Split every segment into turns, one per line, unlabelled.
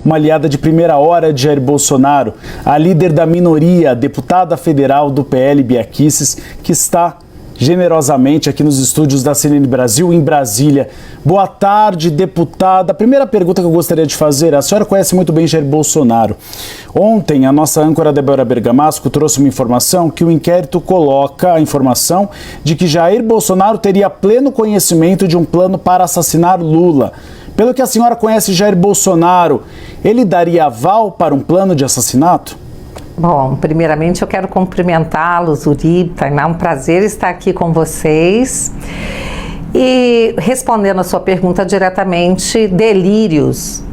uma aliada de primeira hora de Jair Bolsonaro, a líder da minoria, a deputada federal do PL, Bia Kicis, que está generosamente aqui nos estúdios da CNN Brasil, em Brasília. Boa tarde, deputada. A primeira pergunta que eu gostaria de fazer, a senhora conhece muito bem Jair Bolsonaro. Ontem, a nossa âncora Débora Bergamasco trouxe uma informação que o inquérito coloca a informação de que Jair Bolsonaro teria pleno conhecimento de um plano para assassinar Lula. Pelo que a senhora conhece Jair Bolsonaro, ele daria aval para um plano de assassinato?
Bom, primeiramente eu quero cumprimentá-los, Uribe, Tainá, um prazer estar aqui com vocês. E respondendo a sua pergunta diretamente, delírios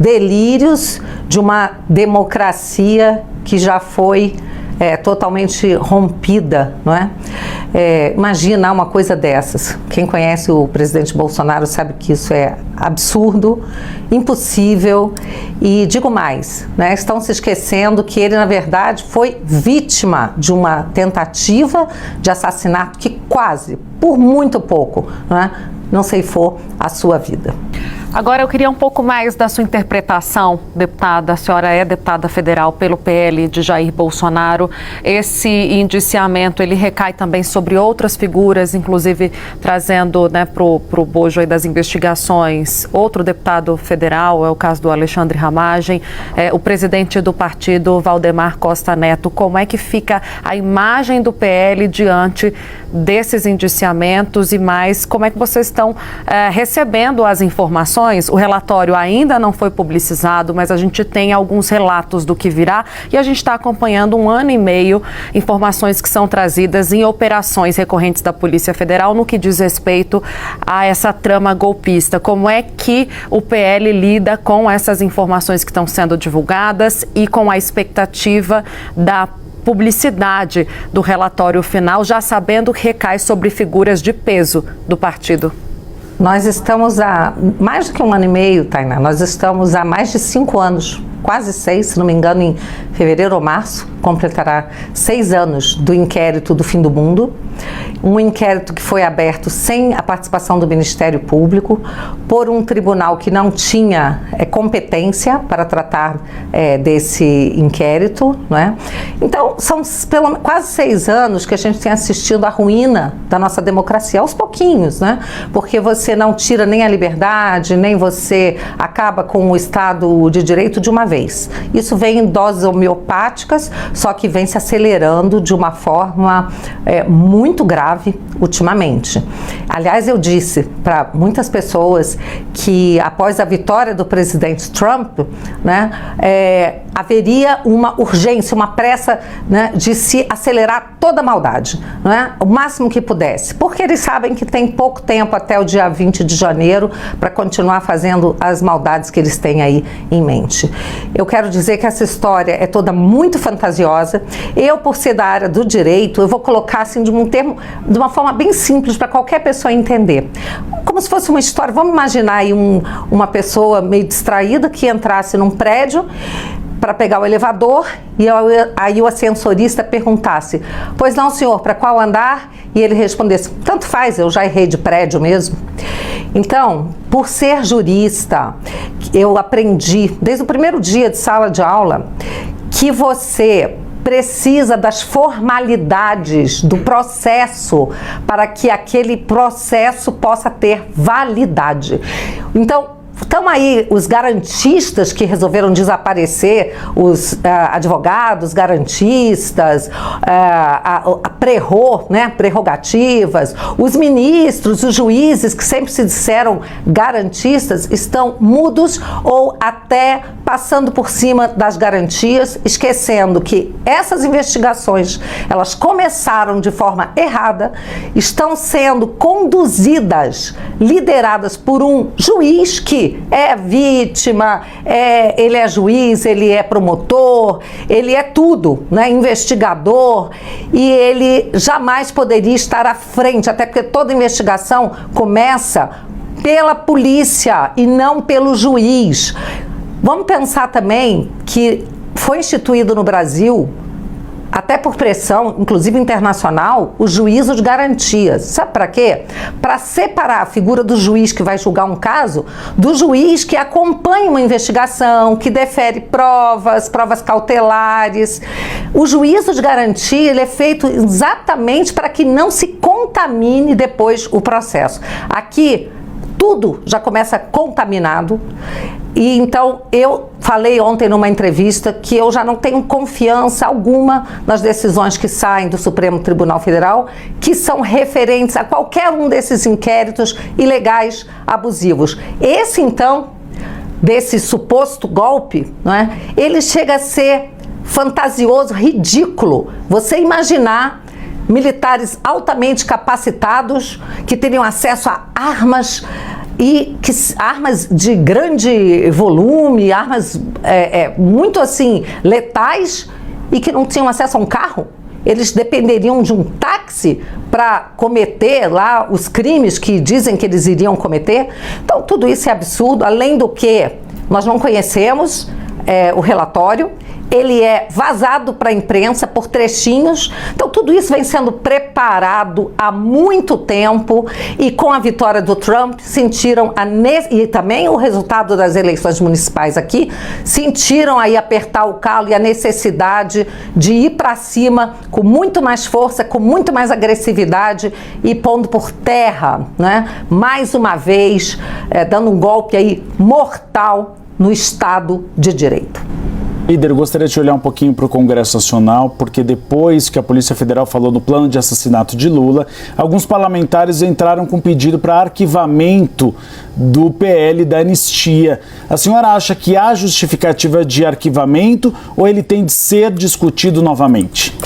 de uma democracia que já foi totalmente rompida, não é? Imagina uma coisa dessas. Quem conhece o presidente Bolsonaro sabe que isso é absurdo, impossível e digo mais, né? Estão se esquecendo que ele, na verdade, foi vítima de uma tentativa de assassinato que quase, por muito pouco, não ceifou a sua vida.
Agora eu queria um pouco mais da sua interpretação, deputada. A senhora é deputada federal pelo PL de Jair Bolsonaro. Esse indiciamento, ele recai também sobre outras figuras, inclusive trazendo para o bojo aí das investigações outro deputado federal, é o caso do Alexandre Ramagem, o presidente do partido, Valdemar Costa Neto. Como é que fica a imagem do PL diante desses indiciamentos e mais, como é que vocês estão recebendo as informações? O relatório ainda não foi publicizado, mas a gente tem alguns relatos do que virá e a gente está acompanhando 1 ano e meio informações que são trazidas em operações recorrentes da Polícia Federal no que diz respeito a essa trama golpista. Como é que o PL lida com essas informações que estão sendo divulgadas e com a expectativa da publicidade do relatório final, já sabendo que recai sobre figuras de peso do partido?
Nós estamos há mais do que 1 ano e meio, Tainá, nós estamos há mais de 5 anos, quase 6, se não me engano, em fevereiro ou março, completará 6 anos do inquérito do fim do mundo. Um inquérito que foi aberto sem a participação do Ministério Público, por um tribunal que não tinha competência para tratar desse inquérito, não é? Então, são quase 6 anos que a gente tem assistido à ruína da nossa democracia, aos pouquinhos, né? Porque você não tira nem a liberdade, nem você acaba com o Estado de Direito de uma vez. Isso vem em doses homeopáticas, só que vem se acelerando de uma forma muito grave ultimamente. Aliás, eu disse para muitas pessoas que após a vitória do presidente Trump, haveria uma urgência, uma pressa, de se acelerar toda a maldade, o máximo que pudesse, porque eles sabem que tem pouco tempo até o dia 20 de janeiro para continuar fazendo as maldades que eles têm aí em mente. Eu quero dizer que essa história é toda muito fantasiosa. Eu, por ser da área do direito, eu vou colocar assim de uma forma bem simples para qualquer pessoa entender. Como se fosse uma história, vamos imaginar aí uma pessoa meio distraída que entrasse num prédio para pegar o elevador e aí o ascensorista perguntasse: pois não, senhor, para qual andar? E ele respondesse: tanto faz, eu já errei de prédio mesmo. Então, por ser jurista, eu aprendi desde o primeiro dia de sala de aula que você precisa das formalidades do processo para que aquele processo possa ter validade. Então, estão aí os garantistas que resolveram desaparecer, os advogados garantistas, a prerrogativas, os ministros, os juízes que sempre se disseram garantistas, estão mudos ou até passando por cima das garantias, esquecendo que essas investigações, elas começaram de forma errada, estão sendo conduzidas, lideradas por um juiz que é vítima, ele é juiz, ele é promotor, ele é tudo, investigador, e ele jamais poderia estar à frente, até porque toda investigação começa pela polícia e não pelo juiz. Vamos pensar também que foi instituído no Brasil até por pressão, inclusive internacional, o juízo de garantias. Sabe para quê? Para separar a figura do juiz que vai julgar um caso do juiz que acompanha uma investigação, que defere provas cautelares. O juízo de garantia ele é feito exatamente para que não se contamine depois o processo. Aqui, tudo já começa contaminado. E então eu falei ontem numa entrevista que eu já não tenho confiança alguma nas decisões que saem do Supremo Tribunal Federal, que são referentes a qualquer um desses inquéritos ilegais, abusivos. Esse então, desse suposto golpe, não é? Ele chega a ser fantasioso, ridículo. Você imaginar militares altamente capacitados que teriam acesso a armas armas de grande volume, armas muito assim letais e que não tinham acesso a um carro. Eles dependeriam de um táxi para cometer lá os crimes que dizem que eles iriam cometer. Então tudo isso é absurdo, além do que nós não conhecemos o relatório. Ele é vazado para a imprensa por trechinhos. Então tudo isso vem sendo preparado há muito tempo e com a vitória do Trump sentiram e também o resultado das eleições municipais aqui, sentiram aí apertar o calo e a necessidade de ir para cima com muito mais força, com muito mais agressividade e pondo por terra, né, mais uma vez, dando um golpe aí mortal no Estado de Direito.
Líder, eu gostaria de olhar um pouquinho para o Congresso Nacional, porque depois que a Polícia Federal falou do plano de assassinato de Lula, alguns parlamentares entraram com pedido para arquivamento do PL da anistia. A senhora acha que há justificativa de arquivamento ou ele tem de ser discutido novamente?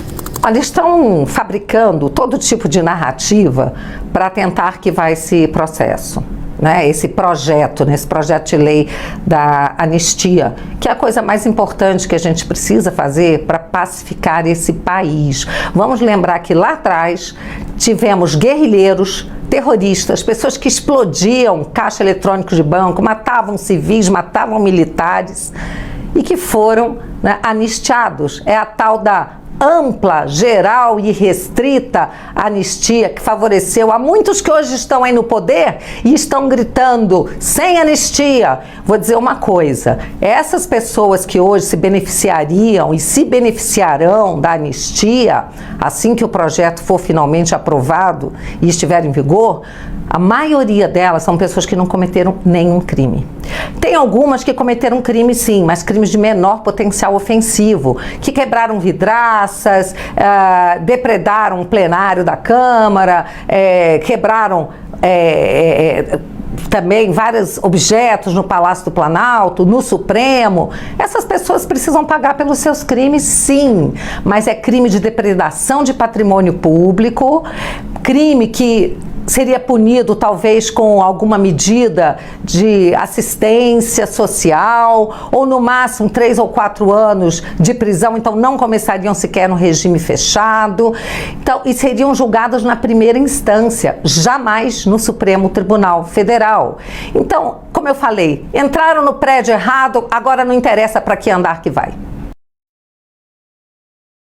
Olha, estão fabricando todo tipo de narrativa para tentar arquivar esse processo. Esse projeto de lei da anistia, que é a coisa mais importante que a gente precisa fazer para pacificar esse país. Vamos lembrar que lá atrás tivemos guerrilheiros, terroristas, pessoas que explodiam caixa eletrônico de banco, matavam civis, matavam militares e que foram anistiados. É a tal da ampla, geral e restrita anistia que favoreceu a muitos que hoje estão aí no poder e estão gritando sem anistia. Vou dizer uma coisa, essas pessoas que hoje se beneficiariam e se beneficiarão da anistia, assim que o projeto for finalmente aprovado e estiver em vigor, a maioria delas são pessoas que não cometeram nenhum crime. Tem algumas que cometeram crime sim, mas crimes de menor potencial ofensivo, que quebraram vidraças, depredaram o plenário da Câmara, quebraram também vários objetos no Palácio do Planalto, no Supremo. Essas pessoas precisam pagar pelos seus crimes, sim, mas é crime de depredação de patrimônio público, crime que seria punido talvez com alguma medida de assistência social ou no máximo 3 ou 4 anos de prisão, então não começariam sequer no regime fechado, então, e seriam julgadas na primeira instância, jamais no Supremo Tribunal Federal. Então, como eu falei, entraram no prédio errado, agora não interessa para que andar que vai.